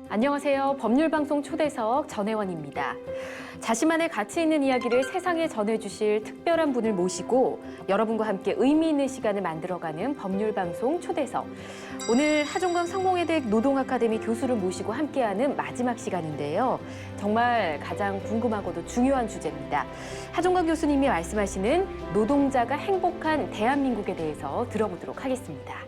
안녕하세요. 법률방송 초대석 전혜원입니다. 자신만의 가치 있는 이야기를 세상에 전해주실 특별한 분을 모시고 여러분과 함께 의미 있는 시간을 만들어가는 법률방송 초대석. 오늘 하종강 성공회대 노동아카데미 교수를 모시고 함께하는 마지막 시간인데요. 정말 가장 궁금하고도 중요한 주제입니다. 하종강 교수님이 말씀하시는 노동자가 행복한 대한민국에 대해서 들어보도록 하겠습니다.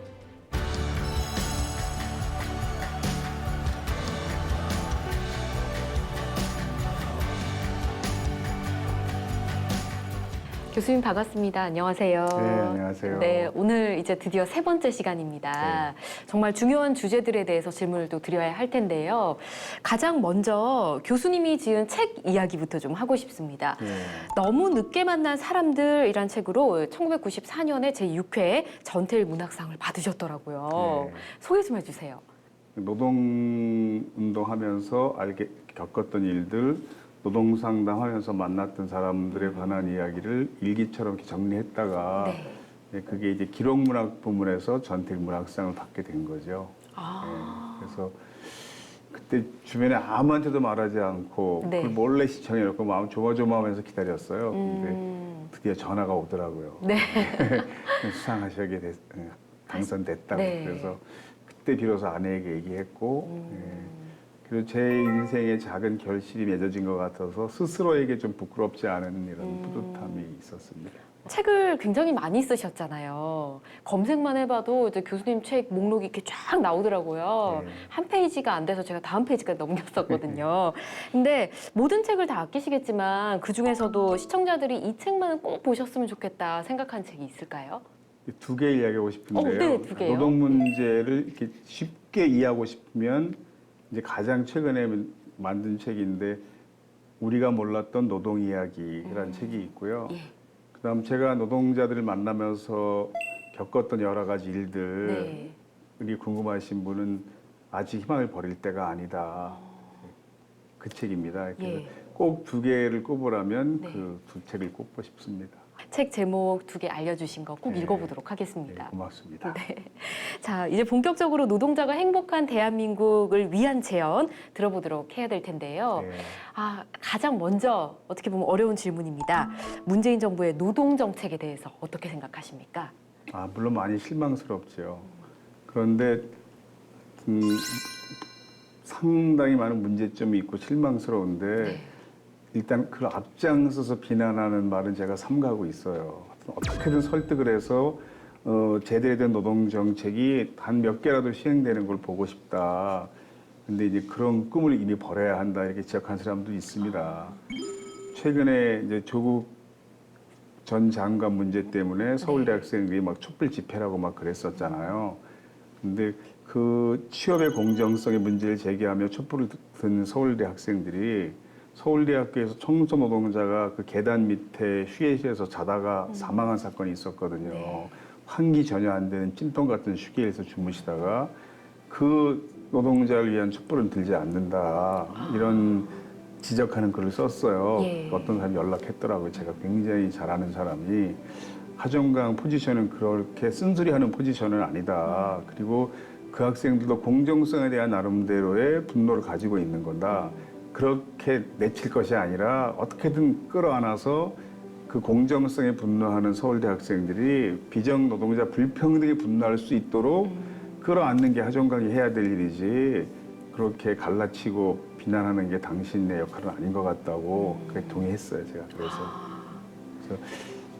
교수님 반갑습니다. 안녕하세요. 네, 안녕하세요. 네, 오늘 이제 드디어 세 번째 시간입니다. 정말 중요한 주제들에 대해서 질문을 또 드려야 할 텐데요. 가장 먼저 교수님이 지은 책 이야기부터 좀 하고 싶습니다. 너무 늦게 만난 사람들이란 책으로 1994년에 제6회 전태일 문학상을 받으셨더라고요. 소개 좀 해주세요. 노동운동하면서 겪었던 일들, 노동상담하면서 만났던 사람들에 관한 이야기를 일기처럼 이렇게 정리했다가 그게 이제 기록문학 부문에서 전태일 문학상을 받게 된 거죠. 그래서 그때 주변에 아무한테도 말하지 않고 그걸 몰래 시청해놓고 마음 조마조마하면서 기다렸어요. 근데 드디어 전화가 오더라고요. 수상하시게 당선됐다고. 그래서 그때 비로소 아내에게 얘기했고 그리고 제 인생의 작은 결실이 맺어진 것 같아서 스스로에게 좀 부끄럽지 않은 이런 뿌듯함이 있었습니다. 책을 굉장히 많이 쓰셨잖아요. 검색만 해봐도 이제 교수님 책 목록이 이렇게 쫙 나오더라고요. 한 페이지가 안 돼서 제가 다음 페이지까지 넘겼었거든요. 근데 모든 책을 다 아끼시겠지만 그중에서도 시청자들이 이 책만은 꼭 보셨으면 좋겠다 생각한 책이 있을까요? 두 개 이야기하고 싶은데요. 네, 두 개요. 노동 문제를 이렇게 쉽게 이해하고 싶으면 이제 가장 최근에 만든 책인데 우리가 몰랐던 노동 이야기라는 책이 있고요. 그다음 제가 노동자들을 만나면서 겪었던 여러 가지 일들이 궁금하신 분은 아직 희망을 버릴 때가 아니다. 그 책입니다. 그래서 꼭 두 개를 꼽으라면 그 두 책을 꼽고 싶습니다. 책 제목 두 개 알려주신 거 꼭 읽어보도록 하겠습니다. 고맙습니다. 자, 이제 본격적으로 노동자가 행복한 대한민국을 위한 제언 들어보도록 해야 될 텐데요. 가장 먼저 어떻게 보면 어려운 질문입니다. 문재인 정부의 노동 정책에 대해서 어떻게 생각하십니까? 물론 많이 실망스럽죠. 그런데 상당히 많은 문제점이 있고 실망스러운데 일단 그 앞장서서 비난하는 말은 제가 삼가하고 있어요. 어떻게든 설득을 해서 제대로 된 노동 정책이 단 몇 개라도 시행되는 걸 보고 싶다. 근데 이제 그런 꿈을 이미 버려야 한다 이렇게 지적한 사람도 있습니다. 최근에 이제 조국 전 장관 문제 때문에 서울대 학생들이 막 촛불 집회라고 막 그랬었잖아요. 근데 그 취업의 공정성의 문제를 제기하며 촛불을 든 서울대 학생들이 서울대학교에서 청소 노동자가 그 계단 밑에 휴게실에서 자다가 사망한 사건이 있었거든요. 환기 전혀 안 되는 찜통 같은 휴게실에서 주무시다가 그 노동자를 위한 촛불은 들지 않는다. 이런 지적하는 글을 썼어요. 어떤 사람이 연락했더라고요. 제가 굉장히 잘 아는 사람이 하종강 포지션은 그렇게 쓴소리하는 포지션은 아니다. 그리고 그 학생들도 공정성에 대한 나름대로의 분노를 가지고 있는 거다. 그렇게 내칠 것이 아니라 어떻게든 끌어안아서 그 공정성에 분노하는 서울대 학생들이 비정노동자 불평등에 분노할 수 있도록 끌어안는 게 하종강이 해야 될 일이지 그렇게 갈라치고 비난하는 게 당신의 역할은 아닌 것 같다고 그렇게 동의했어요. 제가 그래서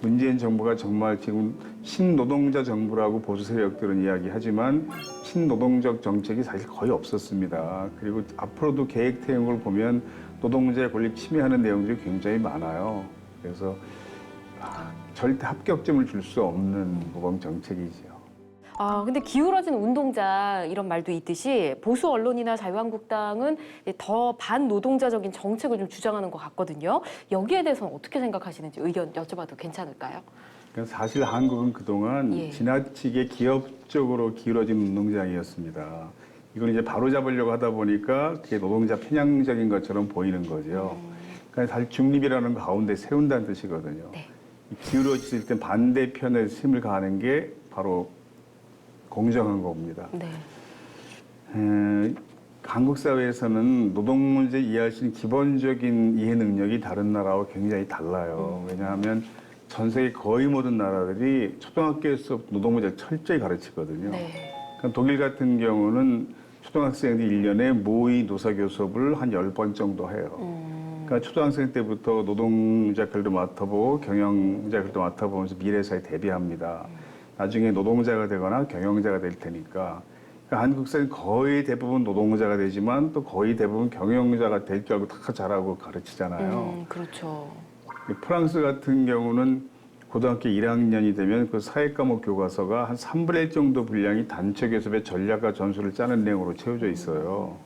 문재인 정부가 정말 지금 신노동자 정부라고 보수 세력들은 이야기하지만 신노동적 정책이 사실 거의 없었습니다. 그리고 앞으로도 계획 태행을 보면 노동자의 권리 침해하는 내용들이 굉장히 많아요. 그래서 절대 합격점을 줄 수 없는 모범 정책이죠. 근데 기울어진 운동자 이런 말도 있듯이 보수 언론이나 자유한국당은 더 반노동자적인 정책을 좀 주장하는 것 같거든요. 여기에 대해서는 어떻게 생각하시는지 의견 여쭤봐도 괜찮을까요? 사실 한국은 그동안 지나치게 기업적으로 기울어진 운동장이었습니다. 이걸 이제 바로잡으려고 하다 보니까 그게 노동자 편향적인 것처럼 보이는 거죠. 그러니까 사실 중립이라는 가운데 세운다는 뜻이거든요. 기울어질 때 반대편에 힘을 가하는 게 바로 공정한 겁니다. 한국 사회에서는 노동 문제 이해할 수 있는 기본적인 이해 능력이 다른 나라와 굉장히 달라요. 왜냐하면 전 세계 거의 모든 나라들이 초등학교에서 노동 문제를 철저히 가르치거든요. 네. 그러니까 독일 같은 경우는 초등학생들이 1년에 모의 노사교 수업을 한 10번 정도 해요. 그러니까 초등학생 때부터 노동자 글도 맡아보고 경영자 글도 맡아보면서 미래사에 대비합니다. 나중에 노동자가 되거나 경영자가 될 테니까. 그러니까 한국 사회는 거의 대부분 노동자가 되지만 또 거의 대부분 경영자가 될 줄 알고 다 잘하고 가르치잖아요. 그렇죠. 프랑스 같은 경우는 고등학교 1학년이 되면 그 사회과목 교과서가 한 3분의 1 정도 분량이 단체 교섭의 전략과 전술을 짜는 내용으로 채워져 있어요.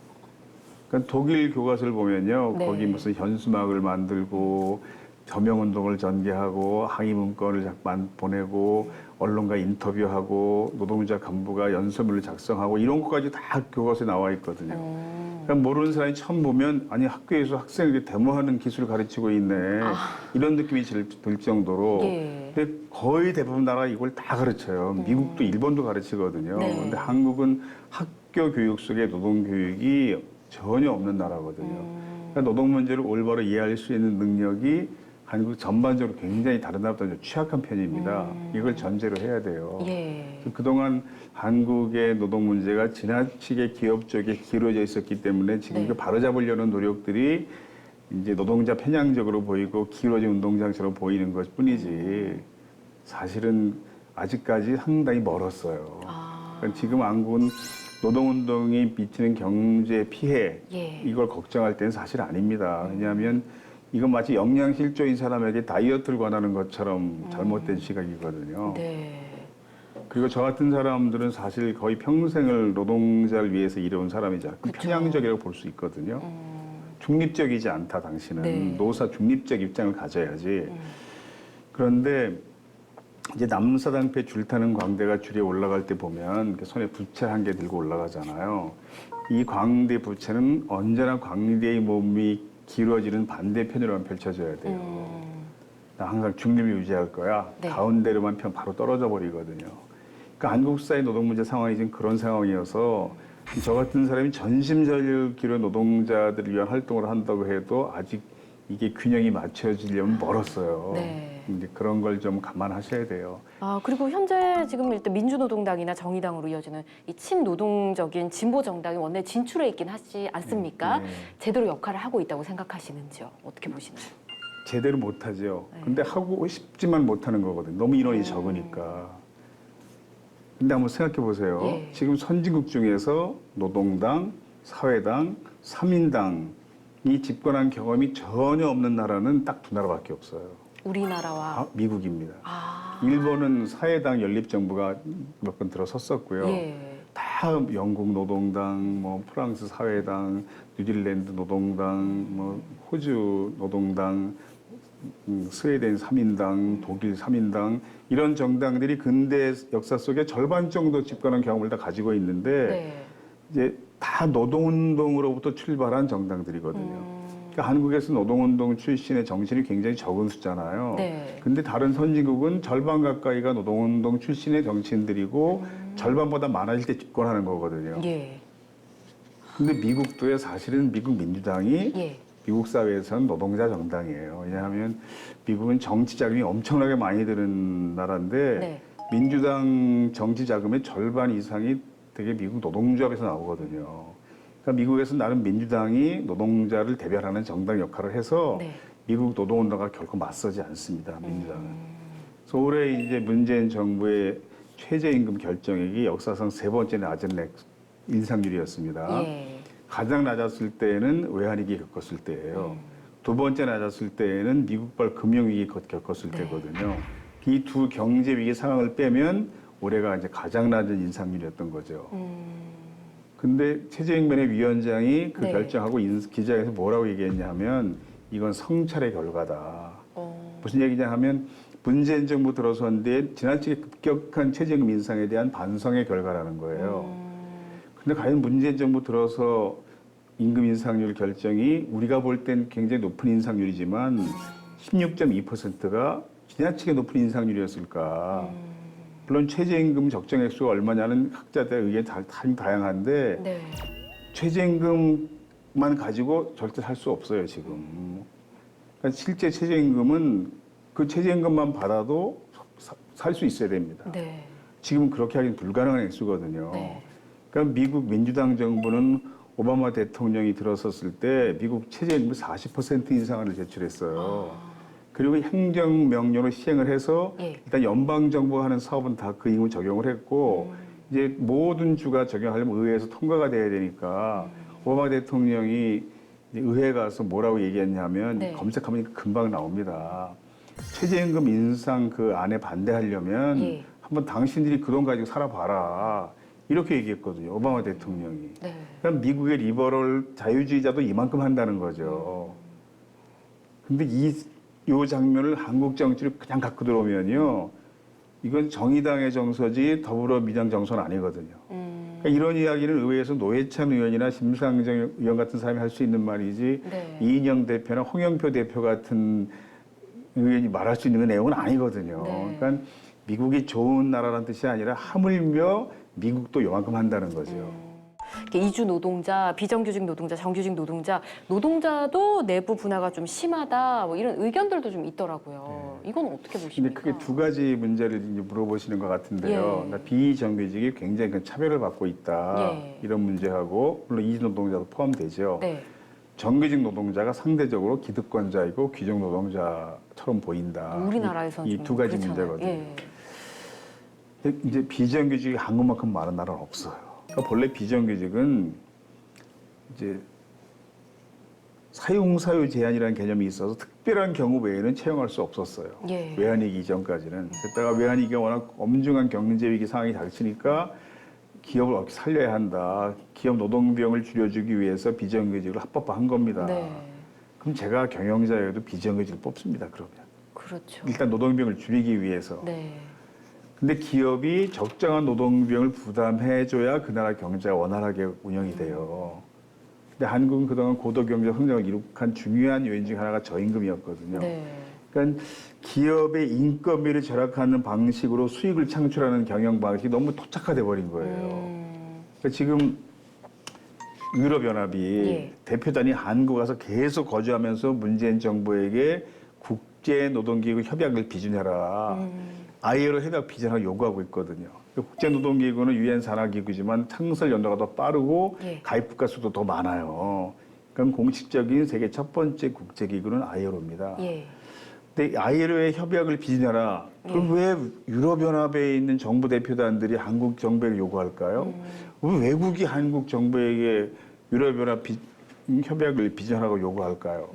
그러니까 독일 교과서를 보면요. 네. 거기 무슨 현수막을 만들고 저명운동을 전개하고 항의문건을 보내고 언론과 인터뷰하고 노동자 간부가 연설문을 작성하고 이런 것까지 다 교과서에 나와 있거든요. 그러니까 모르는 사람이 처음 보면 아니 학교에서 학생에게 데모하는 기술을 가르치고 있네 이런 느낌이 들 정도로 예. 근데 거의 대부분 나라 이걸 다 가르쳐요. 미국도 일본도 가르치거든요. 네. 그런데 한국은 학교 교육 속에 노동 교육이 전혀 없는 나라거든요. 그러니까 노동 문제를 올바로 이해할 수 있는 능력이 한국 전반적으로 굉장히 다른 나라보다 취약한 편입니다. 이걸 전제로 해야 돼요. 예. 그동안 한국의 노동 문제가 지나치게 기업 쪽에 기울어져 있었기 때문에 지금 네. 그 바로잡으려는 노력들이 이제 노동자 편향적으로 보이고 기울어진 운동장처럼 보이는 것 뿐이지 사실은 아직까지 상당히 멀었어요. 그러니까 지금 한국은 노동운동이 미치는 경제 피해 예. 이걸 걱정할 때는 사실 아닙니다. 왜냐하면 이건 마치 영양실조인 사람에게 다이어트를 권하는 것처럼 잘못된 시각이거든요. 네. 그리고 저 같은 사람들은 사실 거의 평생을 노동자를 위해서 일해온 사람이자 그쵸. 편향적이라고 볼 수 있거든요. 중립적이지 않다, 당신은. 네. 노사 중립적 입장을 가져야지. 그런데 이제 남사당패 줄타는 광대가 줄에 올라갈 때 보면 이렇게 손에 부채 한 개 들고 올라가잖아요. 이 광대 부채는 언제나 광대의 몸이 기울어지는 반대편으로만 펼쳐져야 돼요. 나 항상 중립을 유지할 거야. 네. 가운데로만 바로 떨어져 버리거든요. 그러니까 한국 사회 노동 문제 상황이 지금 그런 상황이어서 저 같은 사람이 전심전력기로 노동자들을 위한 활동을 한다고 해도 아직 이게 균형이 맞춰지려면 멀었어요. 네. 이제 그런 걸 좀 감안하셔야 돼요. 아, 그리고 현재 지금 일단 민주노동당이나 정의당으로 이어지는 이 친노동적인 진보 정당이 원내 진출해 있긴 하지 않습니까? 네. 제대로 역할을 하고 있다고 생각하시는지요? 어떻게 보시나요? 제대로 못하죠. 네. 근데 하고 싶지만 못하는 거거든요. 너무 인원이 적으니까. 근데 한번 생각해 보세요. 예. 지금 선진국 중에서 노동당, 사회당, 삼인당이 집권한 경험이 전혀 없는 나라는 딱 두 나라밖에 없어요. 우리나라와 미국입니다. 아, 일본은 사회당 연립정부가 몇 번 들어섰었고요. 예. 다 영국 노동당, 뭐 프랑스 사회당, 뉴질랜드 노동당, 뭐 호주 노동당, 스웨덴 3인당, 독일 3인당 이런 정당들이 근대 역사 속에 절반 정도 집권한 경험을 다 가지고 있는데 네. 이제 다 노동운동으로부터 출발한 정당들이거든요. 그러니까 한국에서 노동운동 출신의 정신이 굉장히 적은 숫자잖아요. 네. 근데 다른 선진국은 절반 가까이가 노동운동 출신의 정치인들이고 절반보다 많아질 때 집권하는 거거든요. 예. 근데 미국도요, 사실은 미국 민주당이 예. 미국 사회에서는 노동자 정당이에요. 왜냐하면 미국은 정치 자금이 엄청나게 많이 드는 나라인데 네. 민주당 정치 자금의 절반 이상이 되게 미국 노동조합에서 나오거든요. 그러니까 미국에서 나름 민주당이 노동자를 대변하는 정당 역할을 해서 네. 미국 노동운동과 결코 맞서지 않습니다. 민주당은. 그래서 올해 이제 문재인 정부의 최저임금 결정액이 역사상 세 번째 낮은 인상률이었습니다. 예. 가장 낮았을 때는 외환위기 겪었을 때예요. 두 번째 낮았을 때는 미국발 금융위기 겪었을 네. 때거든요. 이 두 경제위기 상황을 빼면 올해가 이제 가장 낮은 인상률이었던 거죠. 근데 최저임금의 위원장이 그 네. 결정하고 기자회견에서 뭐라고 얘기했냐 하면 이건 성찰의 결과다. 무슨 얘기냐 하면 문재인 정부 들어선 뒤에 지나치게 급격한 최저임금 인상에 대한 반성의 결과라는 거예요. 근데 과연 문재인 정부 들어서 임금 인상률 결정이 우리가 볼 땐 굉장히 높은 인상률이지만 16.2%가 지나치게 높은 인상률이었을까? 물론 최저임금 적정 액수가 얼마냐는 학자들의 의견이 다양한데 네. 최저임금만 가지고 절대 살 수 없어요, 지금. 그러니까 실제 최저임금은 그 최저임금만 받아도 살 수 있어야 됩니다. 네. 지금 그렇게 하기는 불가능한 액수거든요. 네. 그러니까 미국 민주당 정부는 오바마 대통령이 들어섰을 때 미국 최저임금 40% 인상안을 제출했어요. 그리고 행정명령으로 시행을 해서 예. 일단 연방정부가 하는 사업은 다 그 임무 적용을 했고 이제 모든 주가 적용하려면 의회에서 통과가 돼야 되니까 오바마 대통령이 이제 의회에 가서 뭐라고 얘기했냐면 네. 검색하면 금방 나옵니다. 최저임금 인상 그 안에 반대하려면 예. 한번 당신들이 그 돈 가지고 살아봐라. 이렇게 얘기했거든요. 오바마 대통령이. 네. 그럼 미국의 리버럴 자유주의자도 이만큼 한다는 거죠. 근데 요 장면을 한국 정치를 그냥 갖고 들어오면요. 이건 정의당의 정서지 더불어민주당 정서는 아니거든요. 그러니까 이런 이야기는 의회에서 노회찬 의원이나 심상정 의원 같은 사람이 할 수 있는 말이지 네. 이인영 대표나 홍영표 대표 같은 의원이 말할 수 있는 내용은 아니거든요. 네. 그러니까 미국이 좋은 나라라는 뜻이 아니라 하물며 미국도 요만큼 한다는 거죠. 이렇게 이주 노동자, 비정규직 노동자, 정규직 노동자, 노동자도 내부 분화가 좀 심하다, 뭐 이런 의견들도 좀 있더라고요. 이건 어떻게 근데 보십니까? 크게 두 가지 문제를 이제 물어보시는 것 같은데요. 예. 그러니까 비정규직이 굉장히 큰 차별을 받고 있다. 예. 이런 문제하고 물론 이주 노동자도 포함되죠. 네. 정규직 노동자가 상대적으로 기득권자이고 귀족 노동자처럼 보인다. 우리나라에서는 이 좀 두 가지 그렇잖아요. 문제거든요. 예. 근데 이제 비정규직이 한국만큼 많은 나라는 없어요. 그러니까 본래 비정규직은 이제 사용사유 제한이라는 개념이 있어서 특별한 경우 외에는 채용할 수 없었어요. 예. 외환위기 이전까지는. 그랬다가 외환위기가 워낙 엄중한 경제위기 상황이 닥치니까 기업을 어떻게 살려야 한다. 기업 노동비용을 줄여주기 위해서 비정규직을 합법화한 겁니다. 네. 그럼 제가 경영자여도 비정규직을 뽑습니다. 그러면. 그렇죠. 일단 노동비용을 줄이기 위해서. 네. 근데 기업이 적정한 노동비용을 부담해줘야 그 나라 경제가 원활하게 운영이 돼요. 근데 한국은 그동안 고도 경제 성장을 이룩한 중요한 요인 중 하나가 저임금이었거든요. 네. 그러니까 기업의 인건비를 절약하는 방식으로 수익을 창출하는 경영 방식이 너무 토착화돼 버린 거예요. 그러니까 지금 유럽연합이 예. 대표단이 한국 와서 계속 거주하면서 문재인 정부에게 국제노동기구 협약을 비준해라. ILO 협약 비준하라고 요구하고 있거든요. 국제노동기구는 유엔 산하기구지만 창설 연도가 더 빠르고 예. 가입 국가 수도 더 많아요. 그러니까 공식적인 세계 첫 번째 국제기구는 ILO입니다. 예. 근데 ILO의 협약을 비준해라. 그럼 왜 유럽연합에 있는 정부 대표단들이 한국 정부에게 요구할까요? 왜 외국이 한국 정부에게 유럽연합 협약을 비준하라고 요구할까요?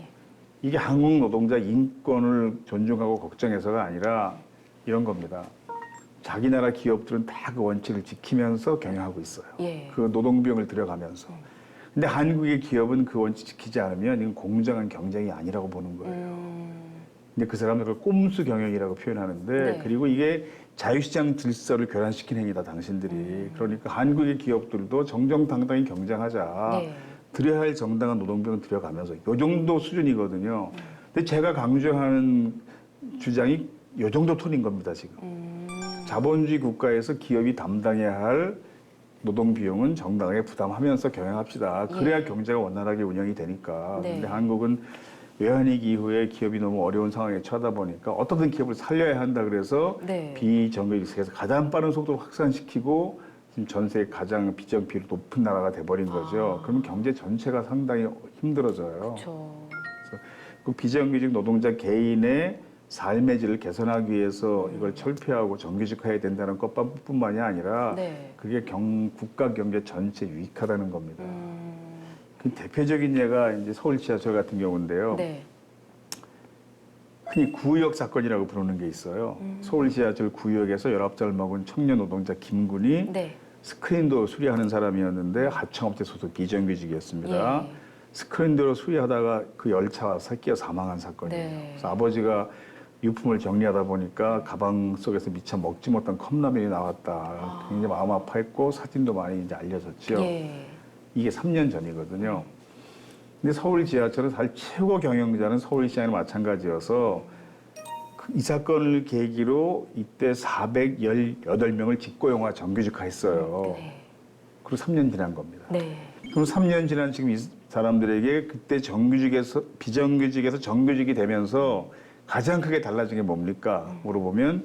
이게 한국 노동자 인권을 존중하고 걱정해서가 아니라 이런 겁니다. 자기 나라 기업들은 다 그 원칙을 지키면서 경영하고 있어요. 예. 그 노동비용을 들여가면서. 근데 한국의 기업은 그 원칙 지키지 않으면 이건 공정한 경쟁이 아니라고 보는 거예요. 근데 그 사람들을 꼼수 경영이라고 표현하는데 네. 그리고 이게 자유시장 질서를 교란시킨 행위다 당신들이. 그러니까 한국의 기업들도 정정당당히 경쟁하자. 네. 들여야 할 정당한 노동비용을 들여가면서 요 정도 수준이거든요. 근데 제가 강조하는 주장이 요 정도 톤인 겁니다 지금. 자본주의 국가에서 기업이 담당해야 할 노동비용은 정당하게 부담하면서 경영합시다. 그래야 경제가 원활하게 운영이 되니까. 네. 근데 한국은 외환위기 이후에 기업이 너무 어려운 상황에 처하다 보니까 어떻든 기업을 살려야 한다 그래서 네. 비정규직 세계에서 가장 빠른 속도로 확산시키고 지금 전 세계 가장 비정규직이 높은 나라가 돼버린 거죠. 그러면 경제 전체가 상당히 힘들어져요. 그렇죠. 그래서 그 비정규직 노동자 개인의 삶의 질을 개선하기 위해서 이걸 철폐하고 정규직화해야 된다는 것뿐만이 아니라 네. 그게 국가 경제 전체에 유익하다는 겁니다. 그 대표적인 예가 이제 서울 지하철 같은 경우인데요. 네. 흔히 구역 사건이라고 부르는 게 있어요. 서울 지하철 구역에서 19살 먹은 청년 노동자 김군이 네. 스크린도 수리하는 사람이었는데 하청업체 소속 비정규직이었습니다. 예. 스크린도어 수리하다가 그 열차와 새끼가 사망한 사건이에요. 네. 그래서 아버지가 유품을 정리하다 보니까 가방 속에서 미처 먹지 못한 컵라면이 나왔다. 굉장히 마음 아파했고 사진도 많이 이제 알려졌죠. 예. 이게 3년 전이거든요. 근데 서울 지하철은 사실 최고 경영자는 서울시장이나 마찬가지여서 이 사건을 계기로 이때 418명을 직고용화 정규직화했어요. 네. 그리고 3년 지난 겁니다. 네. 그럼 3년 지난 지금 이 사람들에게 그때 정규직에서 비정규직에서 정규직이 되면서 가장 크게 달라진 게 뭡니까? 물어보면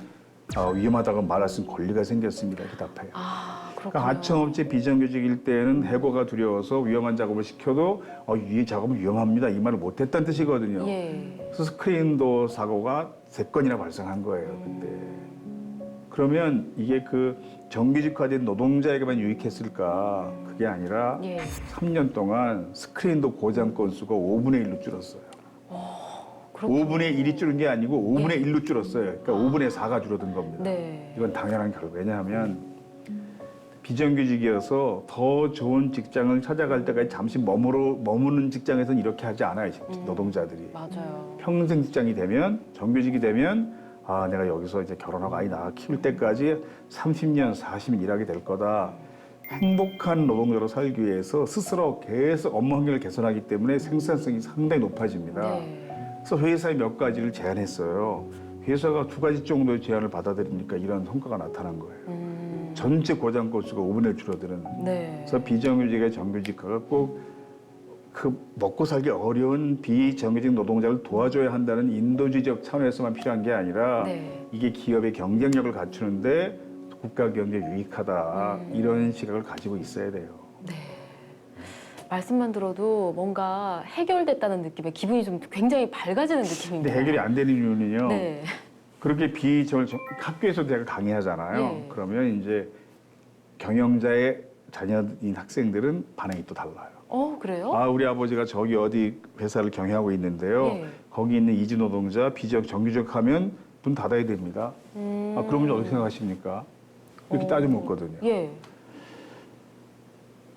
위험하다고 말할 수 있는 권리가 생겼습니다. 이렇게 답해요. 아, 그렇군요. 그러니까 하청업체 비정규직일 때는 해고가 두려워서 위험한 작업을 시켜도 이 작업은 위험합니다. 이 말을 못했다는 뜻이거든요. 예. 그래서 스크린도 사고가 3건이나 발생한 거예요. 그때. 그러면 이게 그 정규직화된 노동자에게만 유익했을까? 그게 아니라 예. 3년 동안 스크린도 고장 건수가 5분의 1로 줄었어요. 그렇군요. 5분의 1이 줄은 게 아니고 5분의 1로 줄었어요. 그러니까 5분의 4가 줄어든 겁니다. 네. 이건 당연한 결과. 왜냐하면 비정규직이어서 더 좋은 직장을 찾아갈 때까지 잠시 머무는 직장에서는 이렇게 하지 않아요. 노동자들이. 맞아요. 평생 직장이 되면 정규직이 되면 내가 여기서 이제 결혼하고 아이 낳아 키울 때까지 30년, 40년 일하게 될 거다. 행복한 노동자로 살기 위해서 스스로 계속 업무 환경을 개선하기 때문에 생산성이 상당히 높아집니다. 네. 그래서 회사에 몇 가지를 제안했어요. 회사가 2가지 정도의 제안을 받아들이니까 이런 성과가 나타난 거예요. 전체 고장 건수가 5분의 1 줄어드는. 네. 그래서 비정규직의 정규직화가 꼭 그 먹고 살기 어려운 비정규직 노동자를 도와줘야 한다는 인도주의적 차원에서만 필요한 게 아니라 네. 이게 기업의 경쟁력을 갖추는데 국가 경제에 유익하다 이런 시각을 가지고 있어야 돼요. 네. 말씀만 들어도 뭔가 해결됐다는 느낌에 기분이 좀 굉장히 밝아지는 느낌입니다. 근데 해결이 안 되는 이유는요. 네. 그렇게 학교에서 제가 강의하잖아요. 네. 그러면 이제 경영자의 자녀인 학생들은 반응이 또 달라요. 그래요? 우리 아버지가 저기 어디 회사를 경영하고 있는데요. 예. 거기 있는 이주 노동자 정규직 하면 문 닫아야 됩니다. 그러면 어떻게 생각하십니까? 이렇게 따져 묻거든요. 예.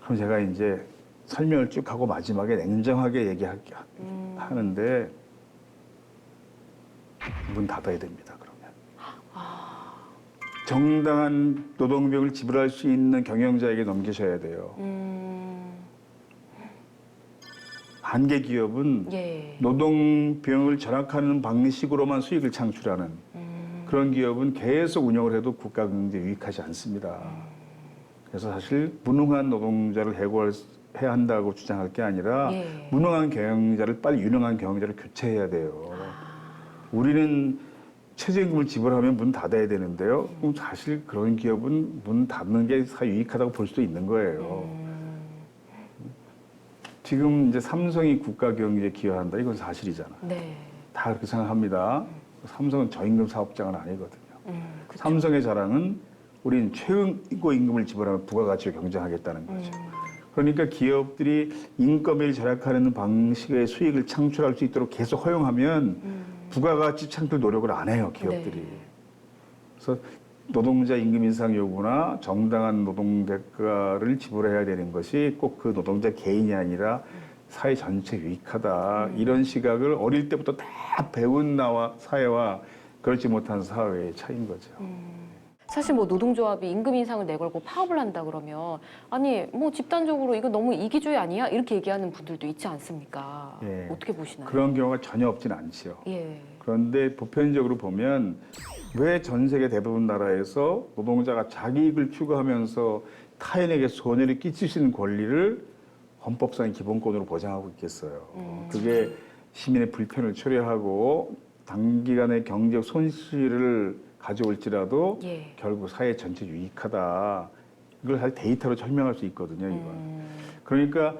그럼 제가 이제 설명을 쭉 하고 마지막에 냉정하게 얘기하는데 문 닫아야 됩니다. 그러면 정당한 노동비용을 지불할 수 있는 경영자에게 넘기셔야 돼요. 한계 기업은 예. 노동 비용을 절약하는 방식으로만 수익을 창출하는 그런 기업은 계속 운영을 해도 국가 경제에 유익하지 않습니다. 그래서 사실 무능한 노동자를 해고해야 한다고 주장할 게 아니라 예. 무능한 경영자를 빨리 유능한 경영자를 교체해야 돼요. 우리는 최저임금을 지불하면 문 닫아야 되는데요. 그럼 사실 그런 기업은 문 닫는 게 사회 유익하다고 볼 수도 있는 거예요. 지금 이제 삼성이 국가 경제에 기여한다. 이건 사실이잖아요. 네. 다 그렇게 생각합니다. 삼성은 저임금 사업장은 아니거든요. 그쵸. 삼성의 자랑은 우리는 최고임금을 지불하면 부가가치로 경쟁하겠다는 거죠. 그러니까 기업들이 인건비를 절약하는 방식의 수익을 창출할 수 있도록 계속 허용하면 부가가치 창출 노력을 안 해요, 기업들이. 네. 그래서 노동자 임금 인상 요구나 정당한 노동 대가를 지불해야 되는 것이 꼭 그 노동자 개인이 아니라 사회 전체 유익하다. 이런 시각을 어릴 때부터 다 배운 사회와 그렇지 못한 사회의 차이인 거죠. 사실 뭐 노동조합이 임금 인상을 내걸고 파업을 한다 그러면 아니 뭐 집단적으로 이거 너무 이기주의 아니야? 이렇게 얘기하는 분들도 있지 않습니까? 예. 어떻게 보시나요? 그런 경우가 전혀 없진 않지요. 예. 그런데 보편적으로 보면 왜 전 세계 대부분 나라에서 노동자가 자기 이익을 추구하면서 타인에게 손해를 끼칠 수 있는 권리를 헌법상의 기본권으로 보장하고 있겠어요. 그게 시민의 불편을 초래하고 단기간의 경제적 손실을 가져올지라도 예. 결국 사회 전체 유익하다. 이걸 사실 데이터로 설명할 수 있거든요, 이건. 그러니까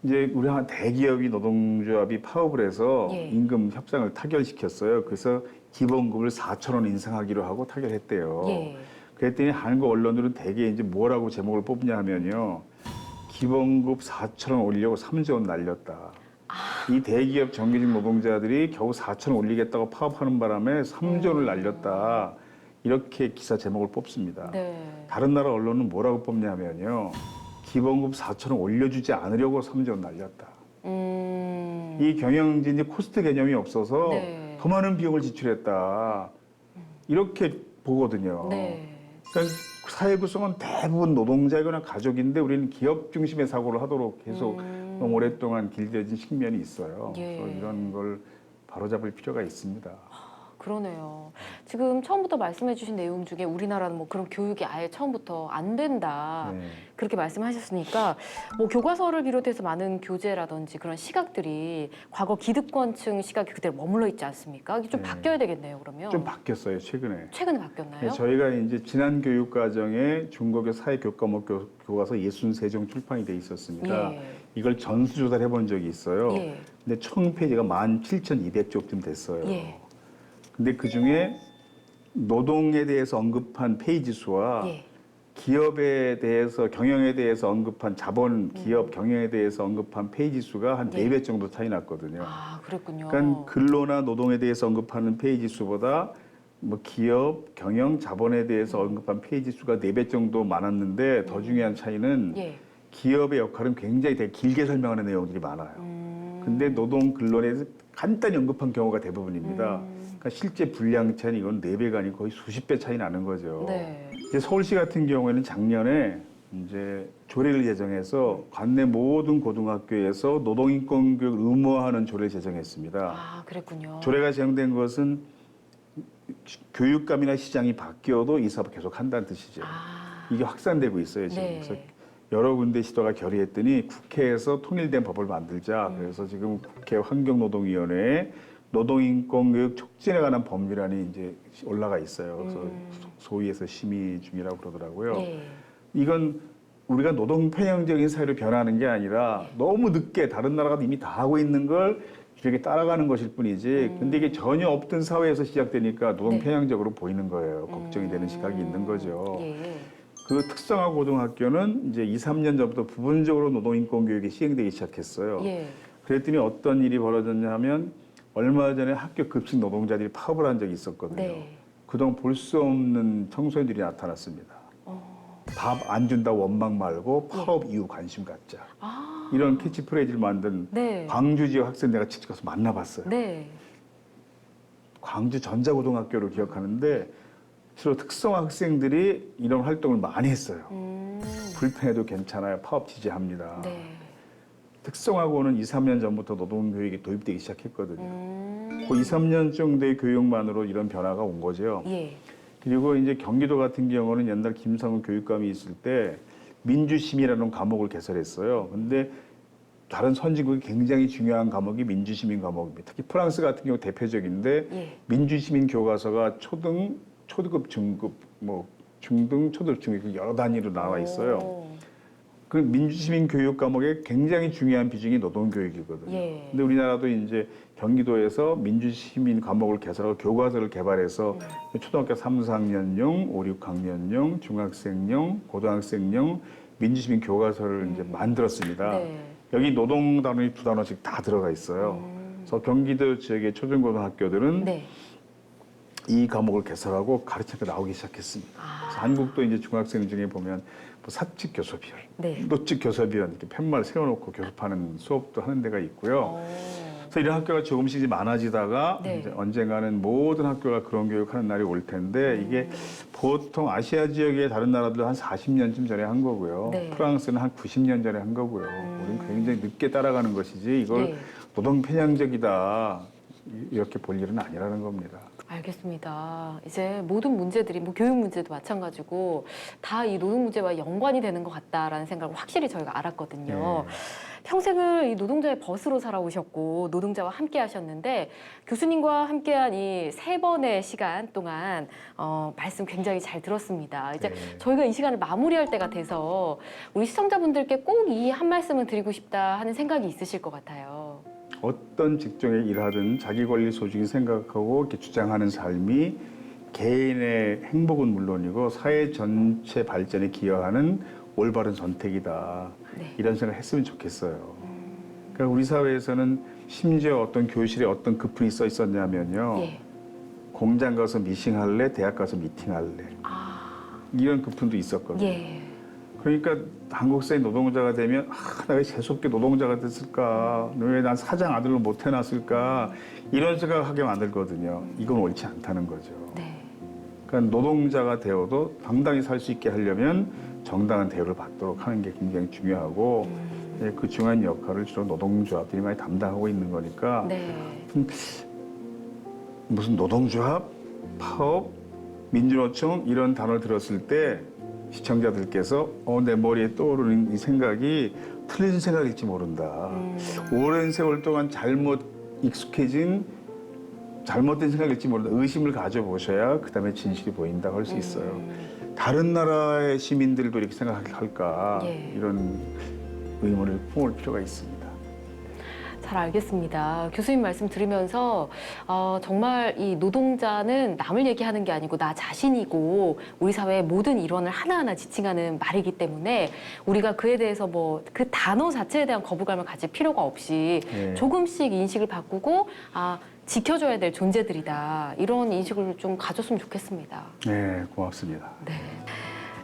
이제 우리 한 대기업이 노동조합이 파업을 해서 예. 임금 협상을 타결시켰어요. 그래서 기본급을 4,000원 인상하기로 하고 타결했대요. 예. 그랬더니 한국 언론들은 대개 이제 뭐라고 제목을 뽑냐 하면요. 기본급 4,000원 올리려고 3조 원 날렸다. 이 대기업 정규직 노동자들이 겨우 4,000원 올리겠다고 파업하는 바람에 3조 원을 날렸다. 이렇게 기사 제목을 뽑습니다. 네. 다른 나라 언론은 뭐라고 뽑냐면요. 기본급 4,000원 올려주지 않으려고 3조 원 날렸다. 이 경영진이 코스트 개념이 없어서 네. 더 많은 비용을 지출했다. 이렇게 보거든요. 네. 그러니까 사회 구성은 대부분 노동자이거나 가족인데 우리는 기업 중심의 사고를 하도록 계속 너무 오랫동안 길들여진 측면이 있어요. 예. 그래서 이런 걸 바로잡을 필요가 있습니다. 그러네요. 지금 처음부터 말씀해 주신 내용 중에 우리나라는 뭐 그런 교육이 아예 처음부터 안 된다. 네. 그렇게 말씀하셨으니까 뭐 교과서를 비롯해서 많은 교재라든지 그런 시각들이 과거 기득권층 시각이 그대로 머물러 있지 않습니까? 이게 좀 네. 바뀌어야 되겠네요, 그러면. 좀 바뀌었어요, 최근에. 최근에 바뀌었나요? 네, 저희가 이제 지난 교육과정에 중고교 사회교과목 교과서 63종 출판이 돼 있었습니다. 예. 이걸 전수조사를 해본 적이 있어요. 예. 근데 총 페이지가 17,200쪽쯤 됐어요. 예. 근데 그 중에 노동에 대해서 언급한 페이지 수와 예. 기업에 대해서 경영에 대해서 언급한 자본 기업 경영에 대해서 언급한 페이지 수가 한 예. 4배 정도 차이 났거든요. 아, 그랬군요. 그러니까 근로나 노동에 대해서 언급하는 페이지 수보다 뭐 기업 경영 자본에 대해서 언급한 페이지 수가 4배 정도 많았는데 더 중요한 차이는 예. 기업의 역할은 굉장히 되게 길게 설명하는 내용들이 많아요. 근데 노동 근로에 대해서 간단히 언급한 경우가 대부분입니다. 그러니까 실제 분량 차이는 이건 4배가 아니고 거의 수십 배 차이 나는 거죠. 네. 이제 서울시 같은 경우에는 작년에 이제 조례를 제정해서 관내 모든 고등학교에서 노동인권 교육을 의무화하는 조례를 제정했습니다. 아, 그랬군요. 조례가 제정된 것은 교육감이나 시장이 바뀌어도 이 사업 계속 한다는 뜻이죠. 아. 이게 확산되고 있어요, 지금. 네. 그래서 여러 군데 시도가 결의했더니 국회에서 통일된 법을 만들자. 그래서 지금 국회 환경노동위원회에 노동인권교육 촉진에 관한 법률안이 이제 올라가 있어요. 그래서 소위에서 심의 중이라고 그러더라고요. 네. 이건 우리가 노동 편향적인 사회로 변하는 게 아니라 너무 늦게 다른 나라가 이미 다 하고 있는 걸 이렇게 따라가는 것일 뿐이지. 근데 이게 전혀 없던 사회에서 시작되니까 노동 네. 편향적으로 보이는 거예요. 걱정이 되는 시각이 있는 거죠. 예. 그 특성화 고등학교는 이제 2, 3년 전부터 부분적으로 노동인권 교육이 시행되기 시작했어요. 예. 그랬더니 어떤 일이 벌어졌냐 하면 얼마 전에 학교 급식 노동자들이 파업을 한 적이 있었거든요. 네. 그동안 볼 수 없는 청소년들이 나타났습니다. 밥 안 준다고 원망 말고 파업 이후 관심 갖자. 아. 이런 캐치프레이즈를 만든 네. 광주 지역 학생 내가 직접 가서 만나봤어요. 네. 광주 전자고등학교를 기억하는데 주로 특성화 학생들이 이런 활동을 많이 했어요. 불편해도 괜찮아요. 파업 지지합니다. 네. 특성화고는 2, 3년 전부터 노동교육이 도입되기 시작했거든요. 그 2, 3년 정도의 교육만으로 이런 변화가 온 거죠. 예. 그리고 이제 경기도 같은 경우는 옛날 김상훈 교육감이 있을 때 민주심이라는 과목을 개설했어요. 근데 다른 선진국이 굉장히 중요한 과목이 민주시민 과목입니다. 특히 프랑스 같은 경우 대표적인데 예. 민주시민 교과서가 초등, 초급, 중급, 뭐 중등, 초등, 중급 여러 단위로 나와 있어요. 오. 그 민주시민 교육 과목의 굉장히 중요한 비중이 노동교육이거든요. 예. 근데 우리나라도 이제 경기도에서 민주시민 과목을 개설하고 교과서를 개발해서 초등학교 3, 4학년용, 5, 6학년용, 중학생용, 고등학생용 민주시민 교과서를 이제 만들었습니다. 네. 여기 노동 단원이 2단원씩 다 들어가 있어요. 그래서 경기도 지역의 초중고등학교들은 네. 이 과목을 개설하고 가르치가 나오기 시작했습니다. 그래서 한국도 이제 중학생 중에 보면 뭐 사칙 교섭위원, 네. 노칙 교섭위원 이렇게 팻말 세워놓고 교섭하는 수업도 하는 데가 있고요. 오. 그래서 이런 학교가 조금씩 이제 많아지다가 네. 이제 언젠가는 모든 학교가 그런 교육하는 날이 올 텐데 이게 보통 아시아 지역의 다른 나라들 한 40년쯤 전에 한 거고요. 네. 프랑스는 한 90년 전에 한 거고요. 우리는 굉장히 늦게 따라가는 것이지 이걸 네. 노동 편향적이다 이렇게 볼 일은 아니라는 겁니다. 알겠습니다. 이제 모든 문제들이 뭐 교육 문제도 마찬가지고 다 이 노동 문제와 연관이 되는 것 같다라는 생각을 확실히 저희가 알았거든요. 네. 평생을 이 노동자의 벗으로 살아오셨고 노동자와 함께 하셨는데 교수님과 함께한 이 3번의 시간 동안 말씀 굉장히 잘 들었습니다. 이제 네. 저희가 이 시간을 마무리할 때가 돼서 우리 시청자분들께 꼭 이 한 말씀을 드리고 싶다 하는 생각이 있으실 것 같아요. 어떤 직종에 일하든 자기 권리 소중히 생각하고 이렇게 주장하는 삶이 개인의 행복은 물론이고 사회 전체 발전에 기여하는 올바른 선택이다. 네. 이런 생각을 했으면 좋겠어요. 그러니까 우리 사회에서는 심지어 어떤 교실에 어떤 급분이 써 있었냐면요. 예. 공장 가서 미싱할래? 대학 가서 미팅할래? 아, 이런 급분도 있었거든요. 예. 그러니까 한국 사회 노동자가 되면 내가 왜 재수없게 노동자가 됐을까? 왜 난 사장 아들로 못 해놨을까? 이런 생각하게 만들거든요. 이건 옳지 않다는 거죠. 네. 그러니까 노동자가 되어도 당당히 살 수 있게 하려면 정당한 대우를 받도록 하는 게 굉장히 중요하고 그 중요한 역할을 주로 노동조합들이 많이 담당하고 있는 거니까 네. 무슨 노동조합, 파업, 민주노총 이런 단어를 들었을 때 시청자들께서 내 머리에 떠오르는 이 생각이 틀린 생각일지 모른다. 오랜 세월 동안 잘못 익숙해진 잘못된 생각일지 모른다. 의심을 가져보셔야 그다음에 진실이 보인다고 할 수 있어요. 다른 나라의 시민들도 이렇게 생각할까 예. 이런 의문을 품을 필요가 있습니다. 잘 알겠습니다. 교수님 말씀 들으면서 정말 이 노동자는 남을 얘기하는 게 아니고 나 자신이고 우리 사회의 모든 일원을 하나하나 지칭하는 말이기 때문에 우리가 그에 대해서 뭐 그 단어 자체에 대한 거부감을 가질 필요가 없이 네. 조금씩 인식을 바꾸고 지켜줘야 될 존재들이다. 이런 인식을 좀 가졌으면 좋겠습니다. 네, 고맙습니다.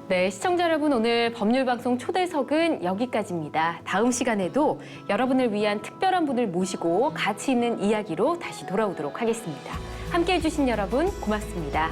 네, 시청자 여러분, 오늘 법률방송 초대석은 여기까지입니다. 다음 시간에도 여러분을 위한 특별한 분을 모시고 가치 있는 이야기로 다시 돌아오도록 하겠습니다. 함께해 주신 여러분 고맙습니다.